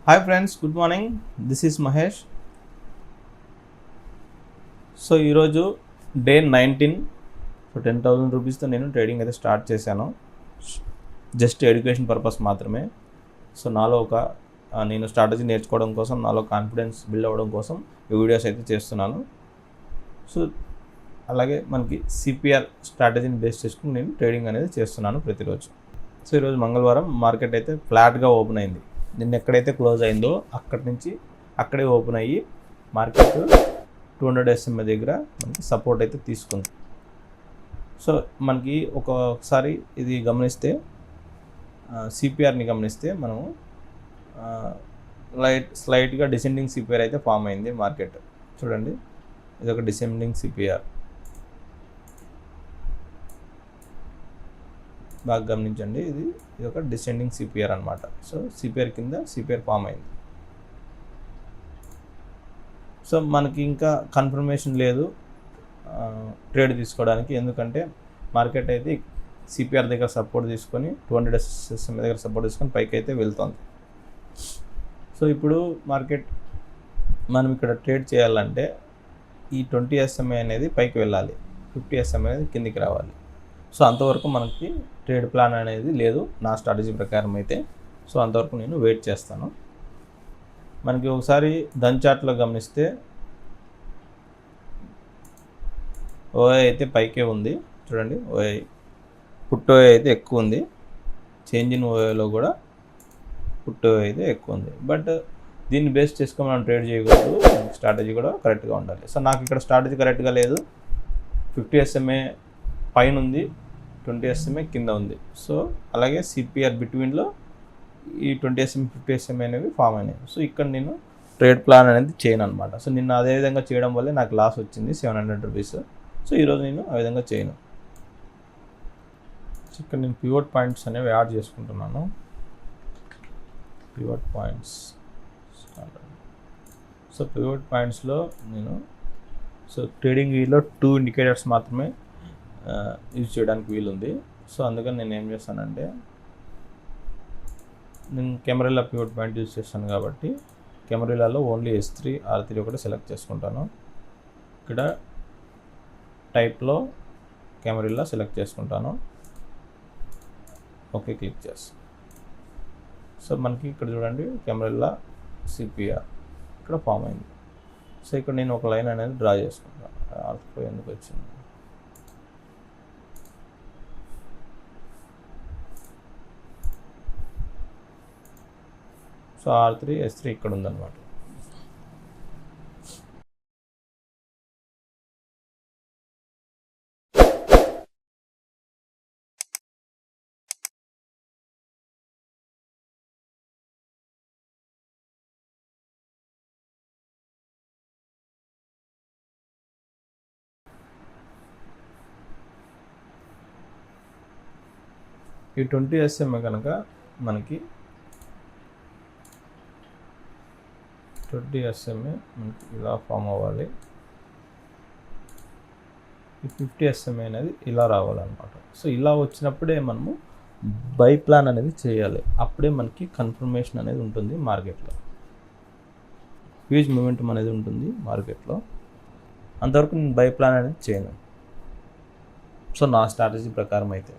Hi friends, good morning. This is Mahesh. So ఈరోజు day 19. So 10,000 రూపీస్తో నేను trading అయితే start చేశాను. జస్ట్ ఎడ్యుకేషన్ పర్పస్ మాత్రమే. సో నాలో నేను స్ట్రాటజీ నేర్చుకోవడం కోసం, నాలో కాన్ఫిడెన్స్ బిల్డ్ అవ్వడం కోసం ఈ వీడియోస్ అయితే చేస్తున్నాను. సో అలాగే మనకి సిపిఆర్ స్ట్రాటజీని బేస్ చేసుకుని నేను ట్రేడింగ్ అనేది చేస్తున్నాను ప్రతిరోజు. సో ఈరోజు మంగళవారం మార్కెట్ అయితే ఫ్లాట్గా ఓపెన్ అయింది. నిన్న ఎక్కడైతే క్లోజ్ అయిందో అక్కడి నుంచి అక్కడే ఓపెన్ అయ్యి మార్కెట్ 200 SMA దగ్గర మనకి సపోర్ట్ అయితే తీసుకుంది. సో మనకి ఒకసారి ఇది గమనిస్తే, సిపిఆర్ని గమనిస్తే మనము స్లైట్గా డిసెండింగ్ సిపిఆర్ అయితే ఫామ్ అయింది మార్కెట్. చూడండి, ఇది ఒక డిసెండింగ్ సిపిఆర్. బాగా గమనించండి, ఇది ఒక డిసెండింగ్ సిపిఆర్ అనమాట. సో సిపిఆర్ కింద సిపిఆర్ ఫామ్ అయింది. సో మనకి ఇంకా కన్ఫర్మేషన్ లేదు ట్రేడ్ తీసుకోవడానికి, ఎందుకంటే మార్కెట్ అయితే సిపిఆర్ దగ్గర సపోర్ట్ తీసుకొని 200 SMA దగ్గర సపోర్ట్ తీసుకొని పైకి అయితే వెళ్తుంది. సో ఇప్పుడు మార్కెట్ మనం ఇక్కడ ట్రేడ్ చేయాలంటే ఈ 20 SMA అనేది పైకి వెళ్ళాలి, 50 SMA అనేది కిందికి రావాలి. సో అంతవరకు మనకి ట్రేడ్ ప్లాన్ అనేది లేదు నా స్ట్రాటజీ ప్రకారం అయితే. సో అంతవరకు నేను వెయిట్ చేస్తాను. మనకి ఒకసారి ధన్ చార్ట్లో గమనిస్తే ఓఐ అయితే పైకే ఉంది. చూడండి, ఓఐ పుట్ ఓఐ అయితే ఎక్కువ ఉంది. చేంజ్ ఇన్ ఓఐలో కూడా పుట్ ఓఐ అయితే ఎక్కువ ఉంది. బట్ దీన్ని బేస్ చేసుకొని మనం ట్రేడ్ చేయకూడదు, స్ట్రాటజీ కూడా కరెక్ట్గా ఉండాలి. సో నాకు ఇక్కడ స్ట్రాటజీ కరెక్ట్గా లేదు. 50 SMA పైన ఉంది, 20 SMA కింద ఉంది. సో అలాగే సిపిఆర్ బిట్వీన్లో ఈ 20 SMA 50 SMA అనేవి ఫామ్ అయినాయి. సో ఇక్కడ నేను ట్రేడ్ ప్లాన్ అనేది చేయను అనమాట. సో నిన్న అదే విధంగా చేయడం వల్లే నాకు లాస్ వచ్చింది 700 రూపీస్. సో ఈరోజు నేను ఆ విధంగా చేయను. సో ఇక్కడ నేను పివట్ పాయింట్స్ అనేవి యాడ్ చేసుకుంటున్నాను. Pivot points. సో పివట్ పాయింట్స్లో నేను ట్రేడింగ్ వీలో 2 ఇండికేటర్స్ మాత్రమే యూజ్ చేయడానికి వీలుంది. సో అందుకని నేను ఏం చేస్తానంటే, నేను కెమెరాలో పివట్ పాయింట్ యూజ్ చేస్తాను కాబట్టి కెమెరాలో ఓన్లీ S3 R3 ఒకటి సెలెక్ట్ చేసుకుంటాను. ఇక్కడ టైప్లో కెమెరాలో సెలెక్ట్ చేసుకుంటాను, ఓకే క్లిక్ చేస్తాను. సో మనకి ఇక్కడ చూడండి, కెమెరాలో సిపిఆర్ ఇక్కడ ఫామ్ అయింది. సో ఇక్కడ నేను ఒక లైన్ అనేది డ్రా చేసుకుంటాను. ఆల్ఫా ఎందుకు వచ్చింది? సో R3 S3 ఇక్కడ ఉందన్నమాట. ఈ 20 SMA కనుక మనకి 20 SMA మనకి ఇలా ఫామ్ అవ్వాలి. ఈ 50 SMA అనేది ఇలా రావాలన్నమాట. సో ఇలా వచ్చినప్పుడే మనము బై ప్లాన్ అనేది చేయాలి. అప్పుడే మనకి కన్ఫర్మేషన్ అనేది ఉంటుంది మార్కెట్లో, హ్యూజ్ మూమెంటం అనేది ఉంటుంది మార్కెట్లో. అంతవరకు నేను బై ప్లాన్ అనేది చేయను. సో నా స్ట్రాటజీ ప్రకారం అయితే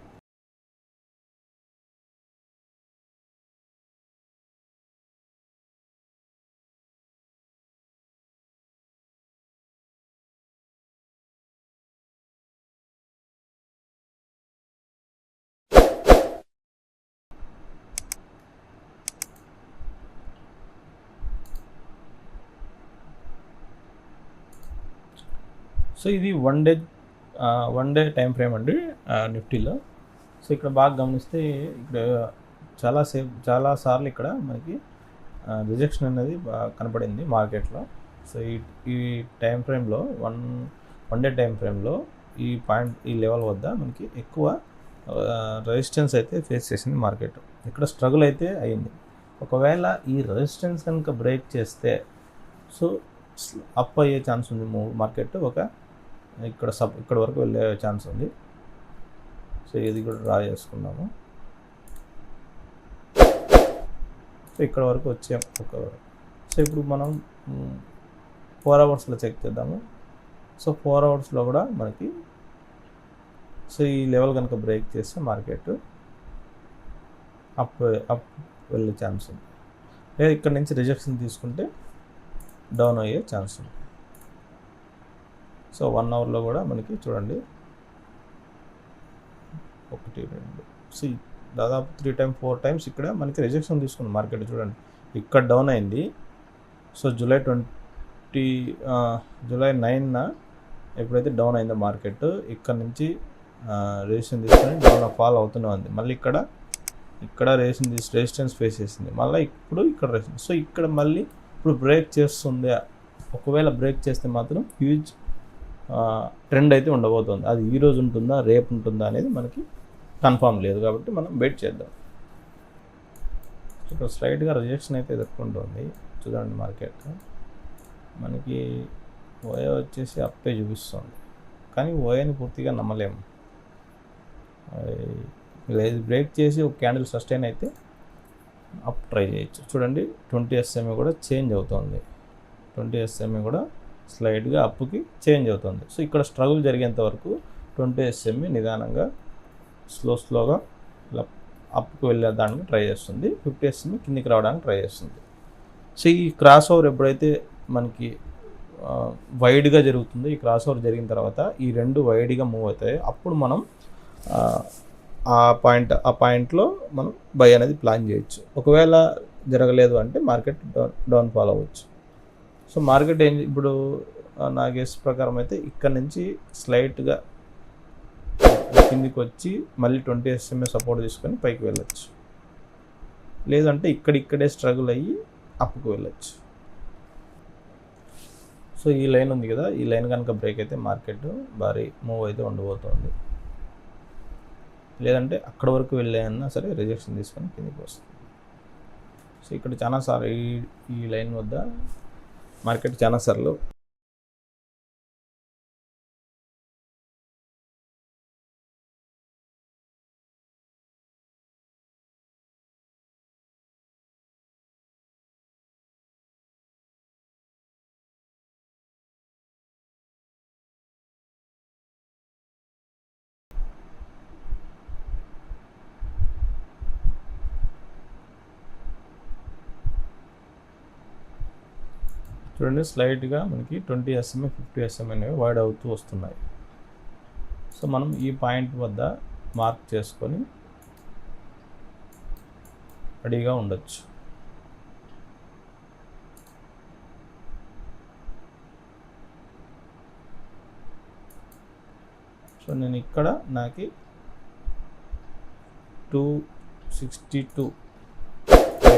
సో ఇది వన్ డే టైం ఫ్రేమ్ అండి నిఫ్టీలో. సో ఇక్కడ బాగా గమనిస్తే ఇక్కడ చాలా సార్లు ఇక్కడ మనకి రిజెక్షన్ అనేది బాగా కనపడింది మార్కెట్లో. సో ఈ టైం ఫ్రేమ్లో వన్ డే టైం ఫ్రేమ్లో ఈ లెవెల్ వద్ద మనకి ఎక్కువ రెసిస్టెన్స్ అయితే ఫేస్ చేసింది మార్కెట్. ఇక్కడ స్ట్రగుల్ అయితే అయింది. ఒకవేళ ఈ రెసిస్టెన్స్ కనుక బ్రేక్ చేస్తే సో అప్ అయ్యే ఛాన్స్ ఉంది మార్కెట్. ఇక్కడ వరకు వెళ్ళే ఛాన్స్ ఉంది. సో ఇది కూడా డ్రా చేసుకున్నాము. సో ఇక్కడ వరకు వచ్చాం ఒక. సో ఇప్పుడు మనం 4 అవర్స్లో చెక్ చేద్దాము. సో 4 అవర్స్లో కూడా మనకి సో ఈ లెవెల్ కనుక బ్రేక్ చేస్తే మార్కెట్ అప్ వెళ్ళే ఛాన్స్ ఉంది. లేదా ఇక్కడ నుంచి రిజెక్షన్ తీసుకుంటే డౌన్ అయ్యే ఛాన్స్ ఉంది. సో 1 అవర్లో కూడా మనకి చూడండి 1 2 సో దాదాపు 3 times 4 times ఇక్కడ మనకి రిజెక్షన్ తీసుకుంది మార్కెట్. చూడండి ఇక్కడ డౌన్ అయింది. సో జూలై 9న ఎప్పుడైతే డౌన్ అయిందో మార్కెట్ ఇక్కడ నుంచి రిజెక్షన్ తీసుకొని డౌన్ ఫాల్ అవుతూనే ఉంది. మళ్ళీ ఇక్కడ రెసిస్టెన్స్ ఫేస్ చేసింది. మళ్ళీ ఇప్పుడు ఇక్కడ రెసిస్టెన్స్. సో ఇక్కడ మళ్ళీ ఇప్పుడు బ్రేక్ చేస్తుంది. ఒకవేళ బ్రేక్ చేస్తే మాత్రం హ్యూజ్ ట్రెండ్ అయితే ఉండబోతుంది. అది ఈరోజు ఉంటుందా రేపు ఉంటుందా అనేది మనకి కన్ఫామ్ లేదు, కాబట్టి మనం వెయిట్ చేద్దాం. ఇక్కడ స్లైడ్గా రిజెక్షన్ అయితే ఎదుర్కొంటుంది. చూడండి మార్కెట్ మనకి ఓయో వచ్చేసి అప్పే చూపిస్తుంది, కానీ ఓయోని పూర్తిగా నమ్మలేము. లేదు బ్రేక్ చేసి ఒక క్యాండిల్ సస్టైన్ అయితే అప్ ట్రై చేయొచ్చు. చూడండి 20 SMA కూడా చేంజ్ అవుతుంది. 20 SMA కూడా స్లైడ్గా అప్కి చేంజ్ అవుతుంది. సో ఇక్కడ స్ట్రగుల్ జరిగేంత వరకు 20 SMA నిదానంగా స్లోగా ఇలా అప్కి వెళ్ళేదానికి ట్రై చేస్తుంది. 50 SMA కిందికి రావడానికి ట్రై చేస్తుంది. సో ఈ క్రాస్ ఓవర్ ఎప్పుడైతే మనకి వైడ్గా జరుగుతుందో, ఈ క్రాస్ ఓవర్ జరిగిన తర్వాత ఈ రెండు వైడ్గా మూవ్ అవుతాయి. అప్పుడు మనం ఆ పాయింట్లో మనం బై అనేది ప్లాన్ చేయొచ్చు. ఒకవేళ జరగలేదు అంటే మార్కెట్ డౌన్ ఫాల్ అవ్వచ్చు. సో మార్కెట్ ఇప్పుడు నా గెస్ ప్రకారం అయితే ఇక్కడ నుంచి స్లైట్గా కిందికి వచ్చి మళ్ళీ 20 SMA సపోర్ట్ తీసుకొని పైకి వెళ్ళొచ్చు. లేదంటే ఇక్కడే స్ట్రగుల్ అయ్యి అప్కి వెళ్ళొచ్చు. సో ఈ లైన్ ఉంది కదా, ఈ లైన్ కనుక బ్రేక్ అయితే మార్కెట్ భారీ మూవ్ అయితే ఉండబోతుంది. లేదంటే అక్కడ వరకు వెళ్ళాయన్నా సరే రిజెక్షన్ తీసుకొని కిందికి వస్తుంది. సో ఇక్కడ చాలాసార్లు ఈ లైన్ వద్ద మార్కెట్ చాలాసార్లు చూడండి స్లైడ్గా మనకి 20 SMA 50 SMA అనేవి వైడ్ అవుతూ వస్తున్నాయి. సో మనం ఈ పాయింట్ వద్ద మార్క్ చేసుకొని రెడీగా ఉండొచ్చు. సో నేను ఇక్కడ నాకు 262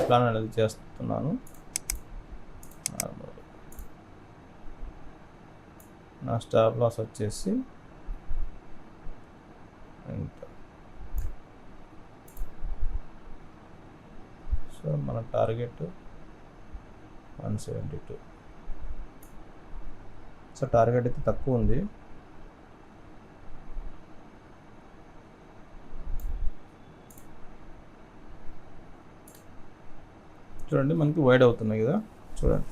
ప్లాన్ అనేది చేస్తున్నాను. నా స్టాప్ లాస్ వచ్చేసి సో మన టార్గెట్ 172. సో టార్గెట్ అయితే తక్కువ ఉంది. చూడండి మనకి వైడ్ అవుతున్నాయి కదా, చూడండి.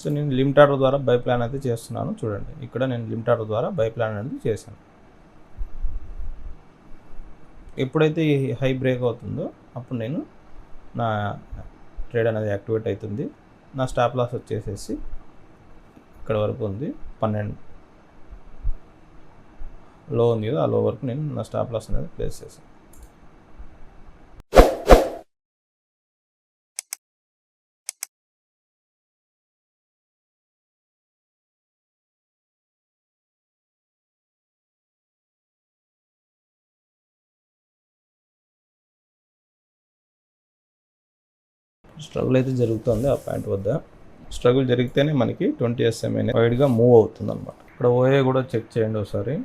సో నేను లిమిట్ ఆర్డర్ ద్వారా బై ప్లాన్ అయితే చేస్తున్నాను. చూడండి ఇక్కడ నేను లిమిట్ ఆర్డర్ ద్వారా బై ప్లాన్ అనేది చేశాను. ఎప్పుడైతే ఈ హై బ్రేక్ అవుతుందో అప్పుడు నేను నా ట్రేడ్ అనేది యాక్టివేట్ అవుతుంది. నా స్టాప్ లాస్ వచ్చేసేసి ఇక్కడ వరకు ఉంది, 12 లో ఉంది కదా, ఆ లో వరకు నేను నా స్టాప్ లాస్ అనేది ప్లేస్ చేశాను. స్ట్రగుల్ అయితే జరుగుతుంది ఆ పాయింట్ వద్ద. స్ట్రగుల్ జరిగితేనే మనకి 20 SMA వైడ్గా మూవ్ అవుతుంది అనమాట. ఇక్కడ ఓఏ కూడా చెక్ చేయండి ఒకసారి.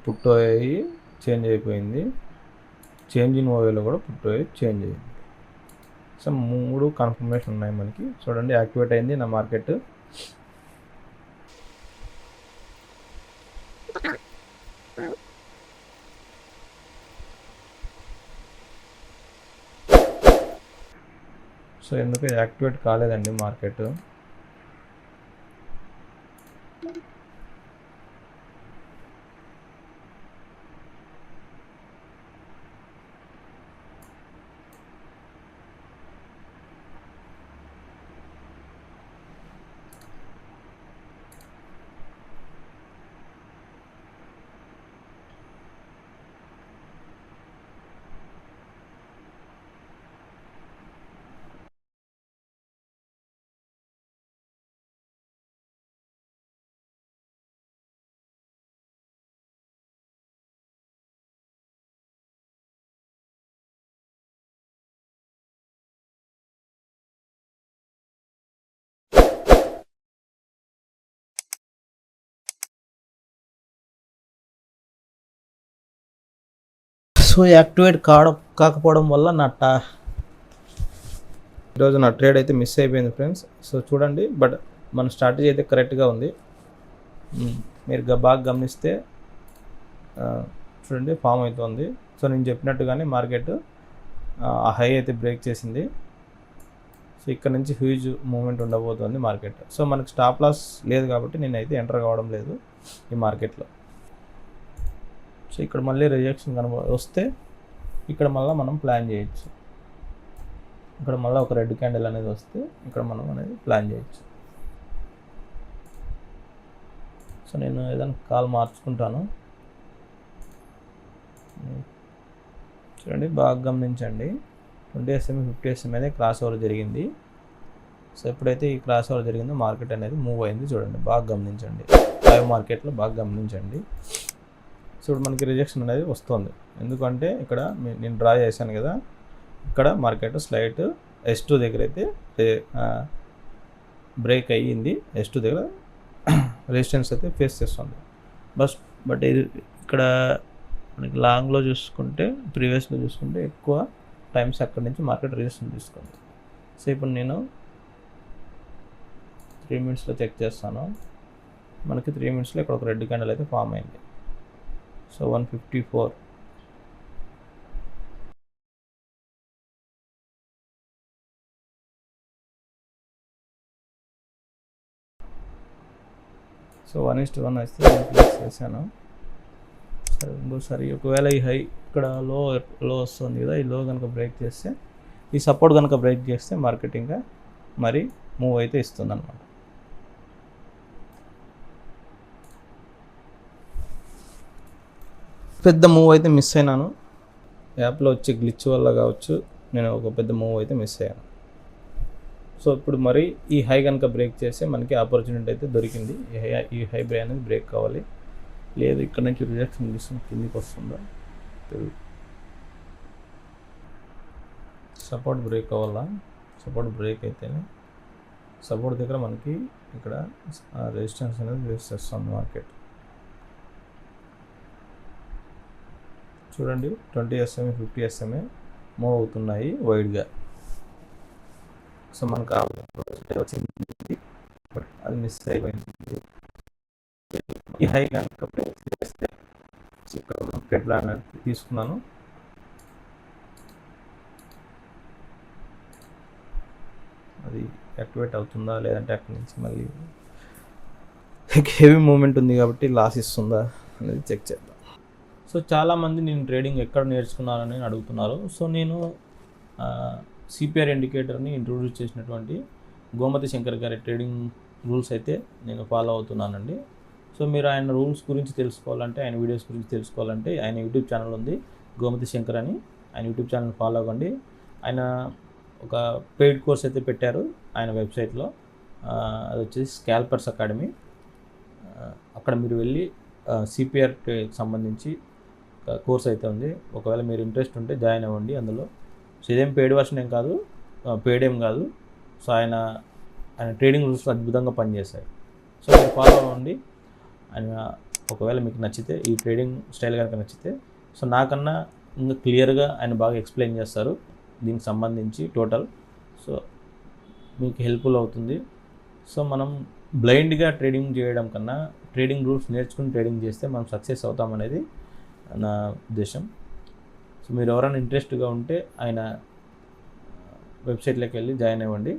పుట్ ఓఏ చేంజ్ అయిపోయింది, చేంజ్ ఇన్ ఓఏలో కూడా పుట్ ఓఏ చేంజ్ అయింది. సో 3 కన్ఫర్మేషన్ ఉన్నాయి మనకి. చూడండి యాక్టివేట్ అయింది నా మార్కెట్. సో ఎందుకు యాక్టివేట్ కాలేదండి మార్కెట్. సో యాక్టివేట్ కాకపోవడం వల్ల ఈరోజు నా ట్రేడ్ అయితే మిస్ అయిపోయింది ఫ్రెండ్స్. సో చూడండి, బట్ మన స్ట్రాటజీ అయితే కరెక్ట్గా ఉంది. మీరు బాగా గమనిస్తే చూడండి ఫామ్ అవుతుంది. సో నేను చెప్పినట్టుగానే మార్కెట్ ఆ హై అయితే బ్రేక్ చేసింది. సో ఇక్కడ నుంచి హ్యూజ్ మూమెంట్ ఉండబోతుంది మార్కెట్. సో మనకు స్టాప్ లాస్ లేదు కాబట్టి నేనైతే ఎంటర్ కావడం లేదు ఈ మార్కెట్లో. సో ఇక్కడ మళ్ళీ రిజెక్షన్ వస్తే ఇక్కడ మళ్ళీ మనం ప్లాన్ చేయొచ్చు. ఇక్కడ మళ్ళీ ఒక రెడ్ క్యాండిల్ అనేది వస్తే ఇక్కడ మనం అనేది ప్లాన్ చేయొచ్చు. సో నేను ఏదైనా కాల్ మార్చుకుంటాను. చూడండి బాగా గమనించండి, 20 SMA 50 SMA అనేది క్రాస్ ఓవర్ జరిగింది. సో ఎప్పుడైతే ఈ క్రాస్ ఓవర్ జరిగిందో మార్కెట్ అనేది మూవ్ అయింది. చూడండి బాగా గమనించండి, లైవ్ మార్కెట్లో బాగా గమనించండి. సో ఇప్పుడు మనకి రిజెక్షన్ అనేది వస్తుంది. ఎందుకంటే ఇక్కడ నేను డ్రా చేశాను కదా, ఇక్కడ మార్కెట్ స్లైట్ S2 దగ్గర అయితే బ్రేక్ అయ్యింది. S2 దగ్గర రెసిస్టెన్స్ అయితే ఫేస్ చేస్తుంది. బట్ ఇది ఇక్కడ మనకి లాంగ్లో చూసుకుంటే, ప్రీవియస్గా చూసుకుంటే ఎక్కువ టైమ్స్ అక్కడి నుంచి మార్కెట్ రెసిస్టెన్స్ తీసుకుంది. సో ఇప్పుడు నేను 3 minutesలో చెక్ చేస్తాను. మనకి 3 minutesలో ఇక్కడ ఒక రెడ్ క్యాండిల్ అయితే ఫామ్ అయింది. సో 154. సో 1:1 అయితే నేను ప్లేస్ చేశాను. సరే ఇంకోసారి ఒకవేళ ఈ హై ఇక్కడ లో వస్తుంది కదా, ఈ లో కనుక బ్రేక్ చేస్తే, ఈ సపోర్ట్ కనుక బ్రేక్ చేస్తే మార్కెట్ ఇంకా మరి మూవ్ అయితే ఇస్తుంది అనమాట. పెద్ద మూవ్ అయితే మిస్ అయినాను. యాప్లో వచ్చే గ్లిచ్ వల్ల కావచ్చు, నేను ఒక పెద్ద మూవ్ అయితే మిస్ అయ్యాను. సో ఇప్పుడు మరి ఈ హై కనుక బ్రేక్ చేస్తే మనకి ఆపర్చునిటీ అయితే దొరికింది. ఈ హై బ్రేక్ అనేది బ్రేక్ కావాలి. లేదు ఇక్కడ నుంచి రిజెక్షన్ తీసుకుని కిందికి వస్తుందా తెలియదు. సపోర్ట్ బ్రేక్ కావాలా? సపోర్ట్ బ్రేక్ అయితేనే, సపోర్ట్ దగ్గర మనకి ఇక్కడ రెసిస్టెన్స్ అనేది ఫేస్ చేస్తుంది మార్కెట్. చూడండి 20 SMA 50 SMA మూవ్ అవుతున్నాయి వైడ్గా. సో మనకు వచ్చింది, బట్ అది మిస్ అయిపోయింది. ఈ హై కనుక బ్రేక్ చేస్తే ఇక్కడ మార్కెట్ ప్లాన్ తీసుకున్నాను. అది యాక్టివేట్ అవుతుందా లేదంటే అక్కడి నుంచి మళ్ళీ హెవీ మూమెంట్ ఉంది కాబట్టి లాస్ ఇస్తుందా అనేది చెక్ చేద్దాం. సో చాలామంది నేను ట్రేడింగ్ ఎక్కడ నేర్చుకున్నానని అడుగుతున్నారు. సో నేను CPR ఇండికేటర్ని ఇంట్రొడ్యూస్ చేసినటువంటి గోమతి శంకర్ గారి ట్రేడింగ్ రూల్స్ అయితే నేను ఫాలో అవుతున్నానండి. సో మీరు ఆయన రూల్స్ గురించి తెలుసుకోవాలంటే, ఆయన వీడియోస్ గురించి తెలుసుకోవాలంటే ఆయన యూట్యూబ్ ఛానల్ ఉంది, గోమతి శంకర్ అని. ఆయన యూట్యూబ్ ఛానల్ ఫాలో అవ్వండి. ఆయన ఒక పెయిడ్ కోర్స్ అయితే పెట్టారు ఆయన వెబ్సైట్లో. అది వచ్చేసి స్కాల్పర్స్ అకాడమీ. అక్కడ మీరు వెళ్ళి CPRకి సంబంధించి కోర్స్ అయితే ఉంది. ఒకవేళ మీరు ఇంట్రెస్ట్ ఉంటే జాయిన్ అవ్వండి అందులో. సో ఇదేం పెయిడ్ వర్షన్ ఏం కాదు, పెయిడ్ ఏం కాదు. సో ఆయన ట్రేడింగ్ రూల్స్ అద్భుతంగా పనిచేస్తాయి. సో మీరు ఫాలో అవ్వండి. ఆయన ఒకవేళ మీకు నచ్చితే, ఈ ట్రేడింగ్ స్టైల్ కనుక నచ్చితే, సో నాకన్నా ఇంకా క్లియర్గా ఆయన బాగా ఎక్స్ప్లెయిన్ చేస్తారు దీనికి సంబంధించి టోటల్. సో మీకు హెల్ప్ఫుల్ అవుతుంది. సో మనం బ్లైండ్గా ట్రేడింగ్ చేయడం కన్నా ట్రేడింగ్ రూల్స్ నేర్చుకుని ట్రేడింగ్ చేస్తే మనం సక్సెస్ అవుతామనేది నా ఉద్దేశం. సో మీరు ఎవరైనా ఇంట్రెస్ట్గా ఉంటే ఆయన వెబ్సైట్లోకి వెళ్ళి జాయిన్ అవ్వండి.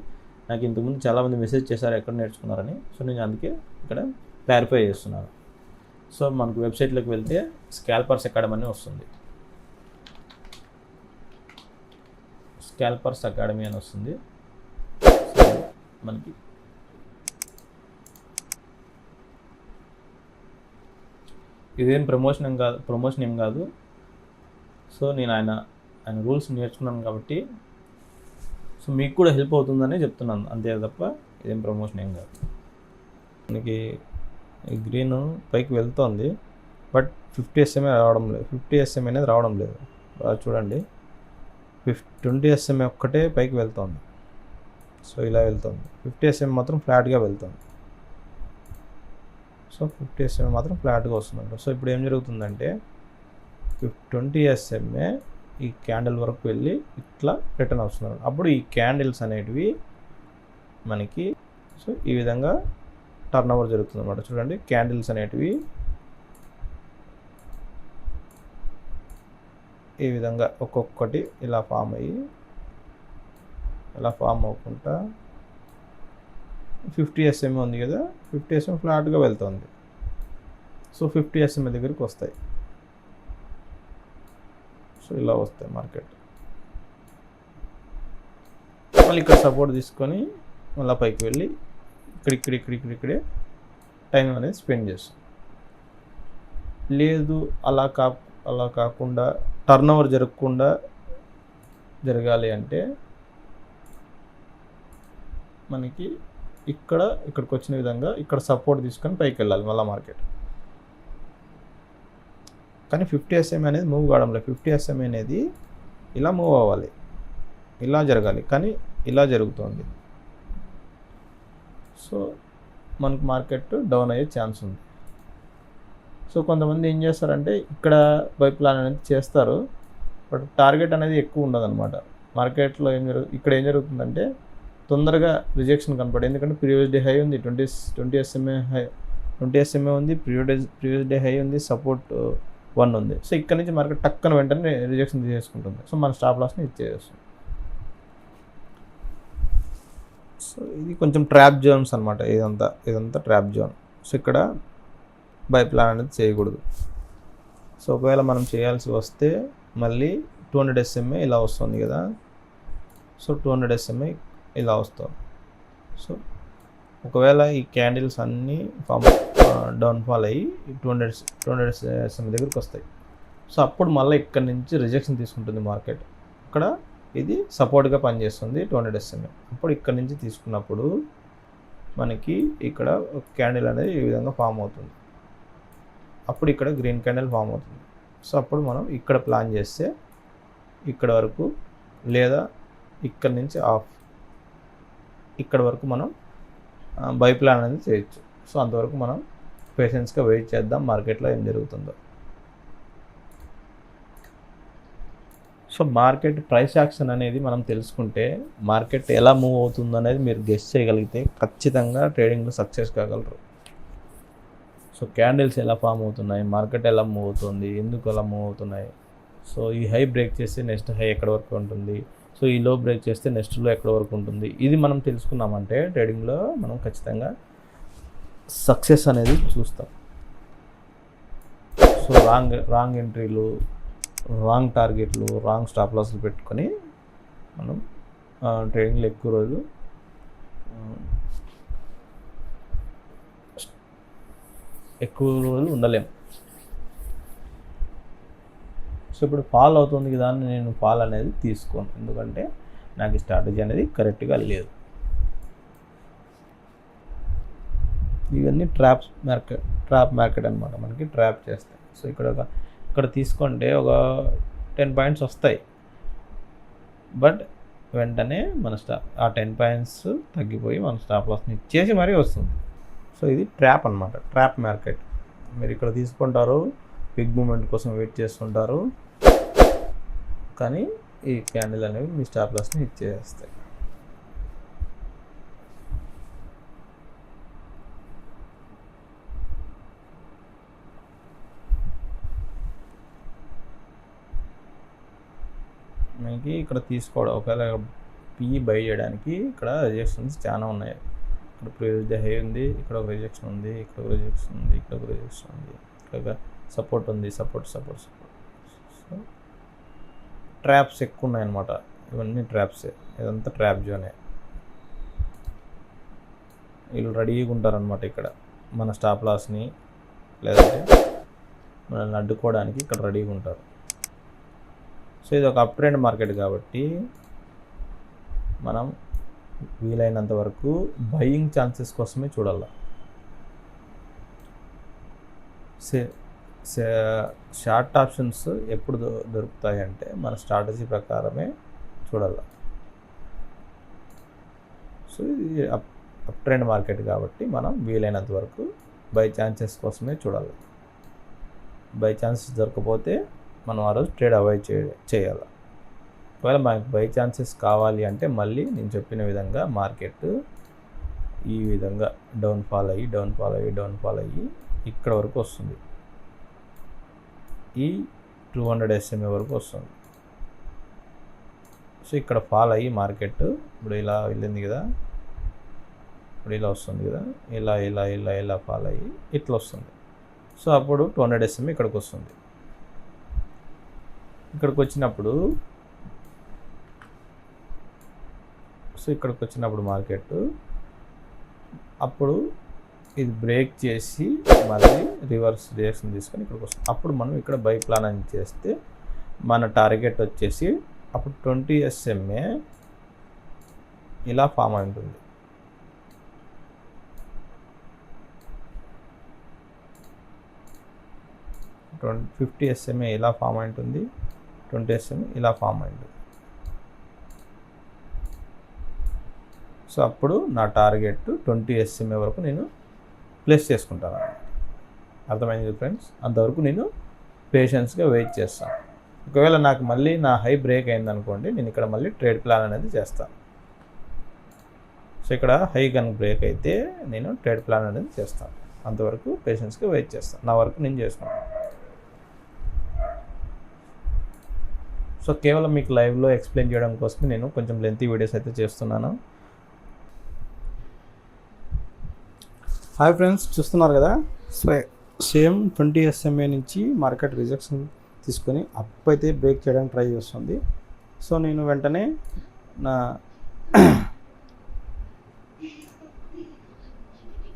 నాకు ఇంతకుముందు చాలామంది మెసేజ్ చేశారు ఎక్కడ నేర్చుకున్నారని. సో నేను అందుకే ఇక్కడ క్లారిఫై చేస్తున్నాను. సో మనకు వెబ్సైట్లోకి వెళ్తే స్కాల్పర్స్ అకాడమీ అని వస్తుంది. స్కాల్పర్స్ అకాడమీ అని వస్తుంది. సో మనకి ఇదేం ప్రమోషన్ ఏం కాదు. సో నేను ఆయన రూల్స్ నేర్చుకున్నాను కాబట్టి సో మీకు కూడా హెల్ప్ అవుతుందని చెప్తున్నాను, అంతే తప్ప ఇదేం ప్రమోషన్ ఏం కాదు. మనకి ఈ గ్రీన్ పైకి వెళ్తుంది, బట్ 50 SMA రావడం లేదు. 50 SMA అనేది రావడం లేదు. బాగా చూడండి, 20 SMA ఒక్కటే పైకి వెళ్తుంది. సో ఇలా వెళ్తుంది. 50 SMA మాత్రం ఫ్లాట్గా వెళ్తుంది. సో 50 SMA మాత్రం ఫ్లాట్గా వస్తుందంట. సో ఇప్పుడు ఏం జరుగుతుందంటే 20 SMA ఈ క్యాండిల్ వరకు వెళ్ళి ఇట్లా రిటర్న్ వస్తున్నారు. అప్పుడు ఈ క్యాండిల్స్ అనేటివి మనకి సో ఈ విధంగా టర్న్ ఓవర్ జరుగుతుంది అన్నమాట. చూడండి, క్యాండిల్స్ అనేటివి ఈ విధంగా ఒక్కొక్కటి ఇలా ఫామ్ అవ్వకుండా 50 SMA ఉంది కదా, 50 SMA ఫ్లాట్గా వెళ్తుంది. సో 50 SMA దగ్గరికి వస్తాయి. సో ఇలా వస్తాయి మార్కెట్. మళ్ళీ ఇక్కడ సపోర్ట్ తీసుకొని మళ్ళీ పైకి వెళ్ళి ఇక్కడే టైం అనేది స్పెండ్ చేస్తాం. లేదు అలా కాకుండా టర్న్ ఓవర్ జరగాలి అంటే మనకి ఇక్కడికి వచ్చిన విధంగా ఇక్కడ సపోర్ట్ తీసుకొని పైకి వెళ్ళాలి మళ్ళీ మార్కెట్. కానీ 50 SMA అనేది మూవ్ కావడం లేదు. 50 SMA అనేది ఇలా మూవ్ అవ్వాలి, ఇలా జరగాలి, కానీ ఇలా జరుగుతుంది. సో మనకు మార్కెట్ డౌన్ అయ్యే ఛాన్స్ ఉంది. సో కొంతమంది ఏం చేస్తారంటే ఇక్కడ బై ప్లాన్ అనేది చేస్తారు, బట్ టార్గెట్ అనేది ఎక్కువ ఉండదు అనమాట. మార్కెట్లో ఇక్కడ ఏం జరుగుతుందంటే తొందరగా రిజెక్షన్ కనపడే, ఎందుకంటే ప్రీవియస్ డే హై ఉంది, 20 SMA ఉంది, ప్రీవియస్ డే హై ఉంది, సపోర్ట్ 1 ఉంది. సో ఇక్కడ నుంచి మార్కెట్ టక్కన వెంటనే రిజెక్షన్ తీసుకుంటుంది. సో మన స్టాప్ లాస్ని ఇచ్చేస్తుంది. సో ఇది కొంచెం ట్రాప్ జోన్స్ అనమాట. ఇదంతా ట్రాప్ జోన్. సో ఇక్కడ బై ప్లాన్ అనేది చేయకూడదు. సో ఒకవేళ మనం చేయాల్సి వస్తే మళ్ళీ 200 SMA ఇలా వస్తుంది కదా. సో 200 SMA ఇలా వస్తుంది. సో ఒకవేళ ఈ క్యాండిల్స్ అన్నీ డౌన్ఫాల్ అయ్యి 200 SMA దగ్గరికి వస్తాయి. సో అప్పుడు మళ్ళీ ఇక్కడ నుంచి రిజెక్షన్ తీసుకుంటుంది మార్కెట్. ఇక్కడ ఇది సపోర్ట్గా పనిచేస్తుంది 200 SMA. అప్పుడు ఇక్కడ నుంచి తీసుకున్నప్పుడు మనకి ఇక్కడ ఒక క్యాండిల్ అనేది ఈ విధంగా ఫామ్ అవుతుంది. అప్పుడు ఇక్కడ గ్రీన్ క్యాండిల్ ఫామ్ అవుతుంది. సో అప్పుడు మనం ఇక్కడ ప్లాన్ చేస్తే ఇక్కడ వరకు, లేదా ఇక్కడ నుంచి ఇక్కడ వరకు మనం బై ప్లాన్ అనేది చేయొచ్చు. సో అంతవరకు మనం పేషెన్స్గా వెయిట్ చేద్దాం మార్కెట్లో ఏం జరుగుతుందో. సో మార్కెట్ ప్రైస్ యాక్షన్ అనేది మనం తెలుసుకుంటే మార్కెట్ ఎలా మూవ్ అవుతుందో అనేది మీరు గెస్ చేయగలిగితే ఖచ్చితంగా ట్రేడింగ్లో సక్సెస్ కాగలరు. సో క్యాండిల్స్ ఎలా ఫామ్ అవుతున్నాయి, మార్కెట్ ఎలా మూవ్ అవుతుంది, ఎందుకు ఎలా మూవ్ అవుతున్నాయి, సో ఈ హై బ్రేక్ చేస్తే నెక్స్ట్ హై ఎక్కడ వరకు ఉంటుంది, సో ఈ లో బ్రేక్ చేస్తే నెక్స్ట్ లో ఎక్కడ వరకు ఉంటుంది, ఇది మనం తెలుసుకున్నామంటే ట్రేడింగ్లో మనం ఖచ్చితంగా సక్సెస్ అనేది చూస్తాం. సో రాంగ్ ఎంట్రీలు, రాంగ్ టార్గెట్లు, రాంగ్ స్టాప్ లాస్లు పెట్టుకొని మనం ట్రేడింగ్లో ఎక్కువ రోజులు ఉండలేం. సో ఇప్పుడు ఫాల్ అవుతుంది కదా అని నేను ఫాల్ అనేది తీసుకోను, ఎందుకంటే నాకు ఈ స్ట్రాటజీ అనేది కరెక్ట్గా లేదు. ఇవన్నీ ట్రాప్ మార్కెట్ అనమాట, మనకి ట్రాప్ చేస్తాయి. సో ఇక్కడ తీసుకుంటే ఒక 10 పాయింట్స్ వస్తాయి, బట్ వెంటనే మన ఆ 10 పాయింట్స్ తగ్గిపోయి మన స్టాప్ లాస్ని ఇచ్చేసి మరీ వస్తుంది. సో ఇది ట్రాప్ అనమాట, ట్రాప్ మార్కెట్. మీరు ఇక్కడ తీసుకుంటారు, బిగ్ మూమెంట్ కోసం వెయిట్ చేస్తుంటారు, కానీ ఈ క్యాండిల్ అనేవి మీ స్టాప్ లాస్ని ఇచ్చేస్తాయి. మనకి ఇక్కడ తీసుకోవడం, ఒకవేళ పిఈ బై చేయడానికి ఇక్కడ రిజెక్షన్స్ చాలా ఉన్నాయి. ఇక్కడ ప్రీవియస్ హై ఉంది, ఇక్కడ ఒక రిజెక్షన్ ఉంది, ఇక్కడ ఒక రిజెక్షన్ ఉంది, ఇక్కడ ఒక రిజెక్షన్ ఉంది, ఇక్కడ సపోర్ట్ ఉంది, సపోర్ట్. సో ట్రాప్స్ ఎక్కువ ఉన్నాయన్నమాట. ఇవన్నీ ట్రాప్సే, ఇదంతా ట్రాప్ జోనే. వీళ్ళు రెడీగా ఉంటారనమాట ఇక్కడ మన స్టాప్ లాస్ని లేదంటే మనల్ని అడ్డుకోవడానికి ఇక్కడ రెడీగా ఉంటారు. సో ఇది ఒక అప్ ట్రెండ్ మార్కెట్ కాబట్టి మనం వీలైనంత వరకు బయింగ్ ఛాన్సెస్ కోసమే చూడాలి. షార్ట్ ఆప్షన్స్ ఎప్పుడు దొరుకుతాయి అంటే మన స్ట్రాటజీ ప్రకారమే చూడాలి. సో ఇది అప్ ట్రెండ్ మార్కెట్ కాబట్టి మనం వీలైనంత వరకు బై ఛాన్సెస్ కోసమే చూడాలి. బై ఛాన్సెస్ దొరకపోతే మనం ఆ రోజు ట్రేడ్ అవాయిడ్ చేయాలి. ఒకవేళ మనకి బై ఛాన్సెస్ కావాలి అంటే మళ్ళీ నేను చెప్పిన విధంగా మార్కెట్ ఈ విధంగా డౌన్ఫాల్ అయ్యి ఇక్కడ వరకు వస్తుంది. ఈ 200 SMA వరకు వస్తుంది. సో ఇక్కడ ఫాల్ అయ్యి మార్కెట్ ఇప్పుడు ఇలా వెళ్ళింది కదా, ఇప్పుడు ఇలా వస్తుంది కదా, ఇలా ఫాల్ అయ్యి ఇట్లా వస్తుంది. సో అప్పుడు 200 SMA ఇక్కడికి వస్తుంది. ఇక్కడికి వచ్చినప్పుడు మార్కెట్ అప్పుడు ఇది బ్రేక్ చేసి మళ్ళీ రివర్స్ రియాక్షన్ తీసుకొని ఇక్కడికి వస్తుంది. అప్పుడు మనం ఇక్కడ బై ప్లాన్ అని చేస్తే మన టార్గెట్ వచ్చేసి అప్పుడు 20 SMA ఇలా ఫామ్ అయి ఉంటుంది. ట్వంటీ 50 SMA ఇలా ఫామ్ అయి ఉంటుంది, 20 SMA ఇలా ఫామ్ అయి ఉంటుంది. సో అప్పుడు నా టార్గెట్ 20 SMA వరకు నేను ప్లేస్ చేసుకుంటాను. అర్థమైంది ఫ్రెండ్స్? అంతవరకు నేను పేషెన్స్గా వెయిట్ చేస్తాను. ఒకవేళ నాకు మళ్ళీ నా హై బ్రేక్ అయిందనుకోండి, నేను ఇక్కడ మళ్ళీ ట్రేడ్ ప్లాన్ అనేది చేస్తాను. సో ఇక్కడ హై కనుక బ్రేక్ అయితే నేను ట్రేడ్ ప్లాన్ అనేది చేస్తాను. అంతవరకు పేషెన్స్గా వెయిట్ చేస్తాను. నా వరకు నేను చేసుకుంటాను. సో కేవలం మీకు లైవ్లో ఎక్స్ప్లెయిన్ చేయడం కోసం నేను కొంచెం లెంతీ వీడియోస్ అయితే చేస్తున్నాను. హాయ్ ఫ్రెండ్స్, చూస్తున్నారు కదా, సేమ్ 20 SMA నుంచి మార్కెట్ రిజెక్షన్ తీసుకొని అప్ అయితే బ్రేక్ చేయడానికి ట్రై చేస్తుంది. సో నేను వెంటనే నా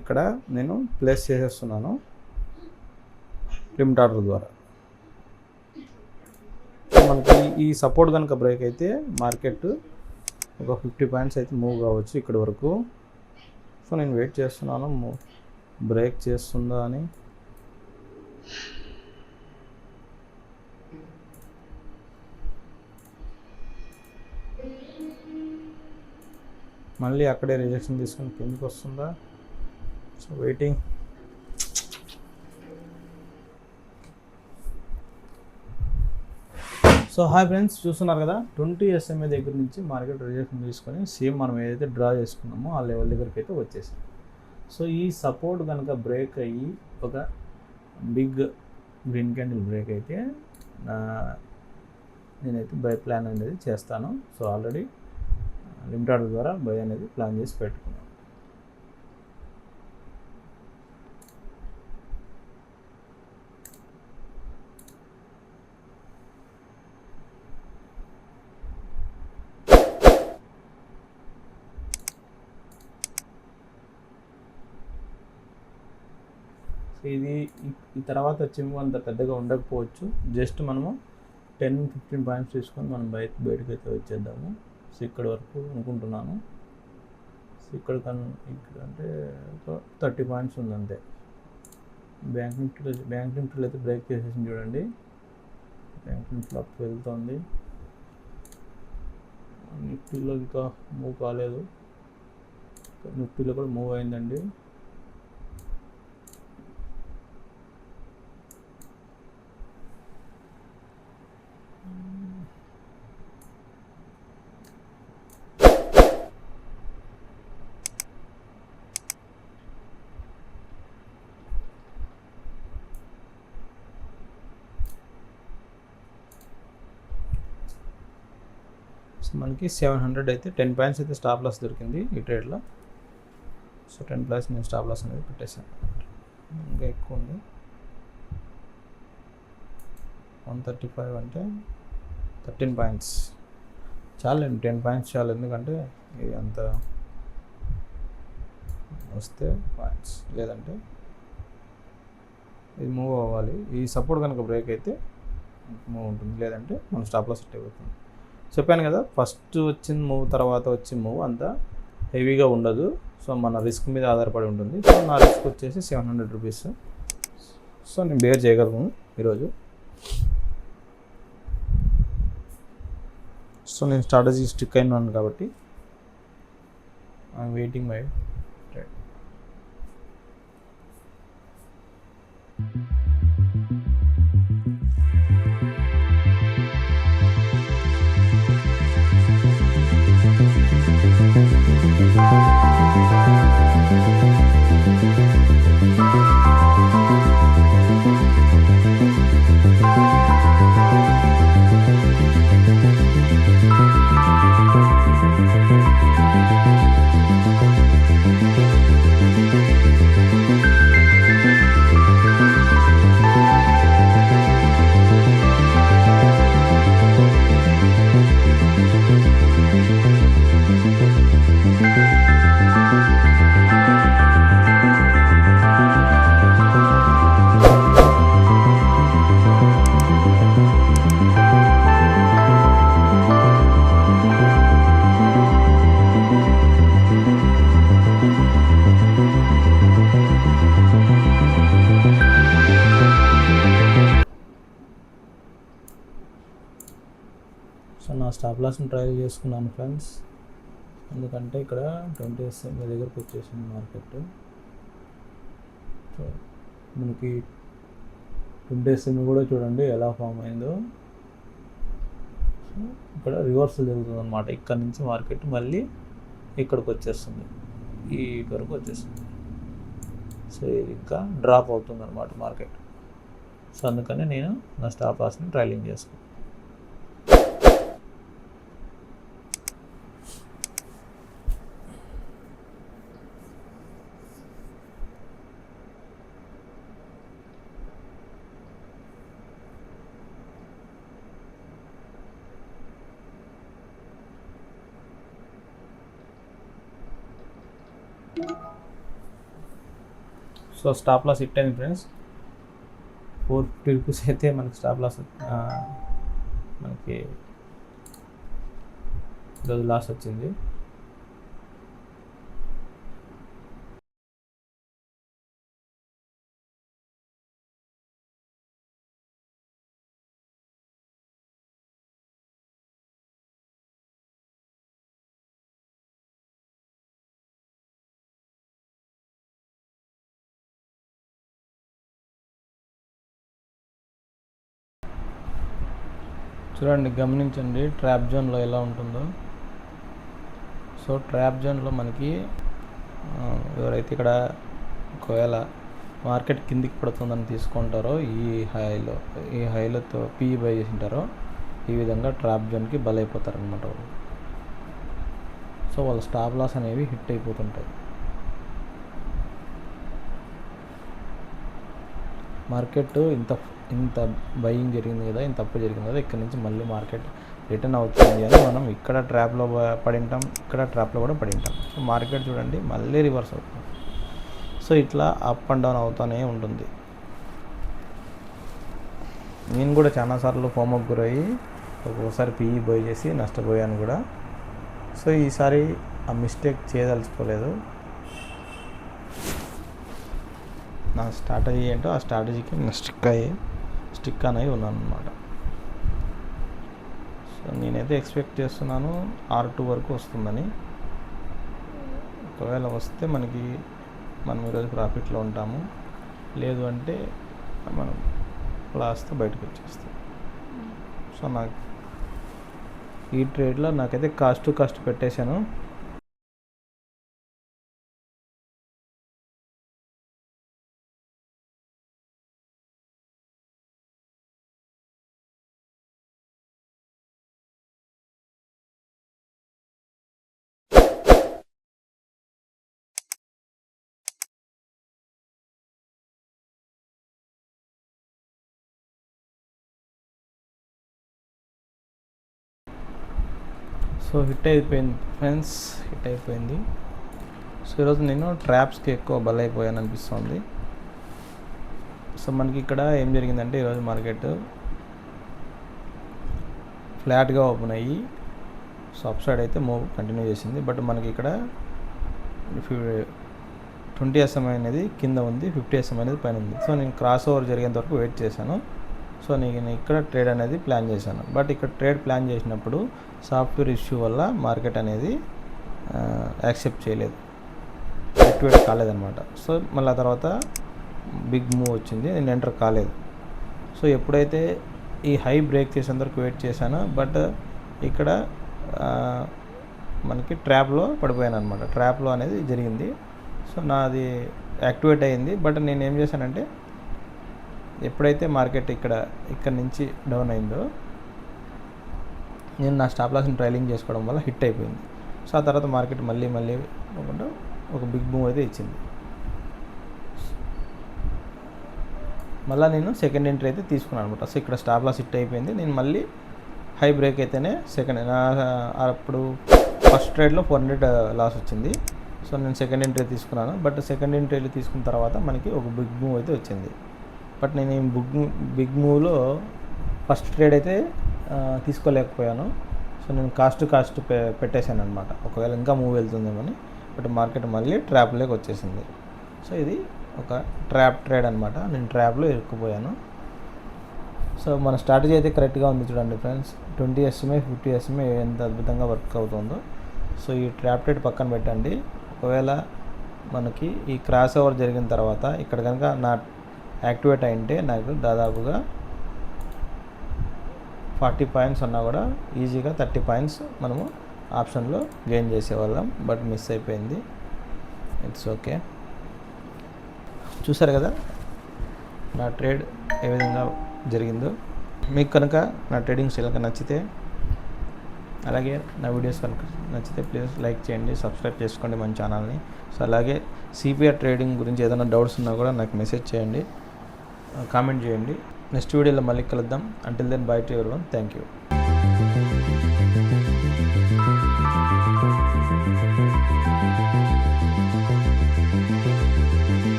ఇక్కడ నేను ప్లేస్ చేసేస్తున్నాను లిమిట్ ఆర్డర్ ద్వారా. మనకి ఈ సపోర్ట్ కనుక బ్రేక్ అయితే మార్కెట్ ఒక 50 పాయింట్స్ అయితే మూవ్ కావచ్చు ఇక్కడి వరకు. సో నేను వెయిట్ చేస్తున్నాను బ్రేక్ చేస్తుందా అని. మళ్ళీ అక్కడే రిజెక్షన్ తీసుకొని కిందకి వస్తుందా. So waiting. So hi friends, చూస్తున్నారు కదా, 20 SMA దగ్గర నుంచి మార్కెట్ రిజెక్షన్ తీసుకొని సేమ్ మనం ఏదైతే డ్రా చేసుకున్నామో ఆ లెవెల్ దగ్గరికి అయితే వచ్చేసాం. సో ఈ సపోర్ట్ కనుక బ్రేక్ అయ్యి ఒక బిగ్ గ్రీన్ క్యాండిల్ బ్రేక్ అయితే నేనైతే బై ప్లాన్ అనేది చేస్తాను. సో ఆల్రెడీ లిమిట్ ఆర్డర్ ద్వారా బై అనేది ప్లాన్ చేసి పెట్టుకున్నాను. ఇది ఈ తర్వాత వచ్చేమో అంత పెద్దగా ఉండకపోవచ్చు. జస్ట్ మనము 10-15 పాయింట్స్ తీసుకొని మనం బయటకు అయితే వచ్చేద్దాము. సో ఇక్కడ వరకు అనుకుంటున్నాను. సో ఇక్కడ అంటే 30 పాయింట్స్ ఉంది అంతే. బ్యాంక్ నిఫ్టీలో అయితే బ్రేక్ చేసేసి చూడండి. బ్యాంక్ నిఫ్టీలో అప్ వెళ్తుంది. నిఫ్టీలో ఇంకా మూవ్ కాలేదు. నిఫ్టీలో కూడా మూవ్ అయిందండి. సో మనకి 700 అయితే 10 పాయింట్స్ అయితే స్టాప్ లాస్ దొరికింది ఈ ట్రేడ్లో. సో 10 ప్లస్ నేను స్టాప్ లాస్ అనేది పెట్టేశాను. ఇంకా ఎక్కువ ఉంది, 135 అంటే 13 పాయింట్స్ చాలండి. 10 పాయింట్స్ చాలు, ఎందుకంటే ఇది అంత వస్తే పాయింట్స్, లేదంటే ఇది మూవ్ అవ్వాలి. ఈ సపోర్ట్ కనుక బ్రేక్ అయితే మూవ్ ఉంటుంది, లేదంటే మన స్టాప్ లాస్ సెట్ అయిపోతుంది. చెప్పాను కదా, ఫస్ట్ వచ్చిన మూవ్ తర్వాత వచ్చిన మూవ్ అంత హెవీగా ఉండదు. సో మన రిస్క్ మీద ఆధారపడి ఉంటుంది. సో నా రిస్క్ వచ్చేసి 700 రూపీస్. సో నేను బేర్ చేయగలను ఈరోజు. సో నేను స్ట్రాటజీ స్టిక్ అయినాను కాబట్టి I'm waiting my trade. So నా స్టాప్ లాస్ని ట్రయల్ చేసుకున్నాను ఫ్రెండ్స్, ఎందుకంటే ఇక్కడ 20 SMA దగ్గరకు వచ్చేసింది మార్కెట్. సో మనకి 20 SMA కూడా చూడండి ఎలా ఫామ్ అయిందో. సో ఇక్కడ రివర్సల్ జరుగుతుంది అనమాట. ఇక్కడ నుంచి మార్కెట్ మళ్ళీ ఇక్కడికి వచ్చేస్తుంది, ఈ వరకు వచ్చేస్తుంది. సో ఇది ఇంకా డ్రాప్ అవుతుంది అనమాట మార్కెట్. సో అందుకని నేను నా స్టాప్ లాస్ని ట్రయలింగ్ చేసుకున్నాను. సో స్టాప్ లాస్ హిట్ అయింది ఫ్రెండ్స్. 450 రూపీస్ అయితే మనకి స్టాప్ లాస్, మనకి ఈరోజు లాస్ వచ్చింది. చూడండి, గమనించండి ట్రాప్ జోన్లో ఎలా ఉంటుందో. సో ట్రాప్ జోన్లో మనకి ఎవరైతే ఇక్కడ ఒకవేళ మార్కెట్ కిందికి పడుతుందని తీసుకుంటారో, ఈ హైలతో పీఈ బై చేసి ఉంటారో, ఈ విధంగా ట్రాప్ జోన్కి బలైపోతారనమాట వాళ్ళు. సో వాళ్ళ స్టాప్ లాస్ అనేవి హిట్ అయిపోతుంటాయి. మార్కెట్ ఇంత బయింగ్ జరిగింది కదా, ఇంత తప్పు జరిగింది కదా, ఇక్కడ నుంచి మళ్ళీ మార్కెట్ రిటర్న్ అవుతుంది అని మనం ఇక్కడ ట్రాప్లో పడి ఉంటాం, ఇక్కడ ట్రాప్లో కూడా పడి ఉంటాం. సో మార్కెట్ చూడండి మళ్ళీ రివర్స్ అవుతుంది. సో ఇట్లా అప్ అండ్ డౌన్ అవుతూనే ఉంటుంది. నేను కూడా చాలాసార్లు ఫోమోకి గురయ్యి ఒక్కొక్కసారి పీఈ బై చేసి నష్టపోయాను కూడా. సో ఈసారి ఆ మిస్టేక్ చేయదలుచుకోలేదు. నా స్ట్రాటజీ ఏంటో ఆ స్ట్రాటజీకి నేను స్టిక్ అనేవి ఉన్నాను అనమాట. సో నేనైతే ఎక్స్పెక్ట్ చేస్తున్నాను R2 వరకు వస్తుందని. ఒకవేళ వస్తే మనం ఈరోజు ప్రాఫిట్లో ఉంటాము, లేదు అంటే మనం లాస్తో బయటకు వచ్చేస్తాం. సో నాకు ఈ ట్రేడ్లో నాకైతే కాస్ట్ పెట్టేశాను. సో హిట్ అయిపోయింది ఫ్రెండ్స్, హిట్ అయిపోయింది. సో ఈరోజు నేను ట్రాప్స్కి ఎక్కువ బలైపోయాను అనిపిస్తుంది. సో మనకి ఇక్కడ ఏం జరిగిందంటే ఈరోజు మార్కెట్ ఫ్లాట్గా ఓపెన్ అయ్యి సో అప్ సైడ్ అయితే మూవ్ కంటిన్యూ చేసింది. బట్ మనకి ఇక్కడ 20 SMA అనేది కింద ఉంది, 50 SMA అనేది పైన ఉంది. సో నేను క్రాస్ ఓవర్ జరిగేంత వరకు వెయిట్ చేశాను. సో నేను ఇక్కడ ట్రేడ్ అనేది ప్లాన్ చేశాను. బట్ ఇక్కడ ట్రేడ్ ప్లాన్ చేసినప్పుడు సాఫ్ట్వేర్ ఇష్యూ వల్ల మార్కెట్ అనేది యాక్సెప్ట్ చేయలేదు, యాక్టివేట్ కాలేదన్నమాట. సో మళ్ళీ తర్వాత బిగ్ మూవ్ వచ్చింది, నేను ఎంటర్ కాలేదు. సో ఎప్పుడైతే ఈ హై బ్రేక్ చేసేంత వరకు వెయిట్ చేశానో బట్ ఇక్కడ మనకి ట్రాప్లో పడిపోయాను అనమాట. ట్రాప్లో అనేది జరిగింది. సో నాది యాక్టివేట్ అయ్యింది. బట్ నేను ఏం చేశానంటే ఎప్పుడైతే మార్కెట్ ఇక్కడ నుంచి డౌన్ అయిందో నేను నా స్టాప్ లాస్ని ట్రైలింగ్ చేసుకోవడం వల్ల హిట్ అయిపోయింది. సో ఆ తర్వాత మార్కెట్ మళ్ళీ ఒక బిగ్ మూవ్ అయితే ఇచ్చింది. మళ్ళీ నేను సెకండ్ ఎంట్రీ అయితే తీసుకున్నాను అనమాట. సో ఇక్కడ స్టాప్ లాస్ హిట్ అయిపోయింది. నేను మళ్ళీ హై బ్రేక్ అయితేనే అప్పుడు ఫస్ట్ ట్రేడ్లో 400 లాస్ వచ్చింది. సో నేను సెకండ్ ఎంట్రీ తీసుకున్నాను. బట్ సెకండ్ ఎంట్రీలు తీసుకున్న తర్వాత మనకి ఒక బిగ్ మూవ్ అయితే వచ్చింది. బట్ నేను ఈ బిగ్ మూవ్లో ఫస్ట్ ట్రేడ్ అయితే తీసుకోలేకపోయాను. సో నేను కాస్ట్ పెట్టేశాను అనమాట, ఒకవేళ ఇంకా మూవ్ వెళ్తుందేమని. బట్ మార్కెట్ మళ్ళీ ట్రాప్లోకి వచ్చేసింది. సో ఇది ఒక ట్రాప్ ట్రేడ్ అనమాట. నేను ట్రాప్లో ఇరుక్కుపోయాను. సో మన స్ట్రాటజీ అయితే కరెక్ట్గా ఉంది చూడండి ఫ్రెండ్స్. 20 SMA 50 SMA ఎంత అద్భుతంగా వర్క్ అవుతుందో. సో ఈ ట్రాప్ ట్రేడ్ పక్కన పెట్టండి. ఒకవేళ మనకి ఈ క్రాస్ ఓవర్ జరిగిన తర్వాత ఇక్కడ కనుక నా యాక్టివేట్ అయింటే నాకు దాదాపుగా 40 పాయింట్స్ ఉన్నా కూడా ఈజీగా 30 పాయింట్స్ మనము ఆప్షన్లో గెయిన్ చేసేవాళ్ళం. బట్ మిస్ అయిపోయింది. It's okay. చూసారు కదా నా ట్రేడ్ ఏ విధంగా జరిగిందో. మీకు కనుక నా ట్రేడింగ్ స్టైల్ కనుక నచ్చితే, అలాగే నా వీడియోస్ కనుక నచ్చితే ప్లీజ్ లైక్ చేయండి, సబ్స్క్రైబ్ చేసుకోండి మన ఛానల్ని. సో అలాగే CPR ట్రేడింగ్ గురించి ఏదైనా డౌట్స్ ఉన్నా కూడా నాకు మెసేజ్ చేయండి, కామెంట్ చేయండి. నెక్స్ట్ వీడియోలో మళ్ళీ కలుద్దాం. Until then bye to everyone. Thank you.